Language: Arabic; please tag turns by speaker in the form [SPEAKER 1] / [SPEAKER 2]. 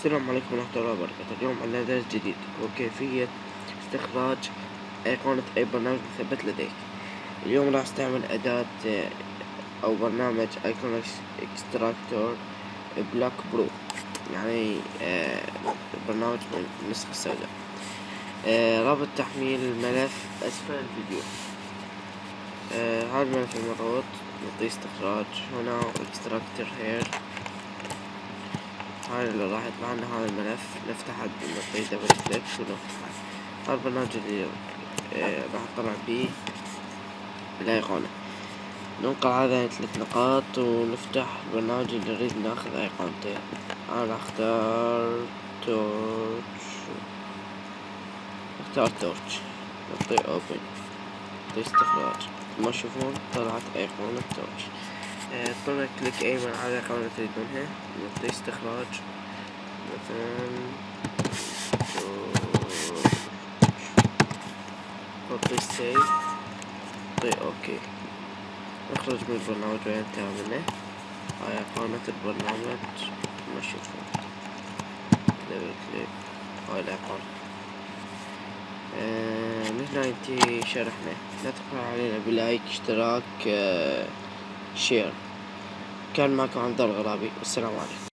[SPEAKER 1] السلام عليكم ورحمة الله وبركاته. اليوم عندنا درس جديد وكيفية استخراج أيقونة أي برنامج مثبت لديك. اليوم راح استعمل أداة أو برنامج أيقونة اكستراكتور بلاك برو، يعني برنامج من النسخة السوداء. رابط تحميل الملف أسفل الفيديو. هذا الملف المربوط نعطيه استخراج هنا اكستراكتور هير. هاي اللي راح يطلع لنا هذا الملف، نفتحه نعطيه دبل كليك ونفتحه. هذا البرنامج اللي راح نطلع بيه الأيقونة. ننقل هذه 3 نقاط ونفتح البرنامج اللي نريد ناخذ أيقونته. أنا راح اختار تورش، نعطيه اوبن، نعطيه استخراج. ما تشوفون طلعت أيقونة تورش. طلع كليك أيمن على الأيقونة تريدونها، نعطيه استخراج مثلا نعطيه سيف، نعطيه اوكي. نخرج من البرنامج وينتهي منه. هاي أيقونة البرنامج ما تشوفون، دبل كليك. هاي الأيقونة. من هنا ينتهي شرحنا. لا تقطعوا علينا بلايك، اشتراك، شير. كان معكم عبد الله الغرابي، والسلام عليكم.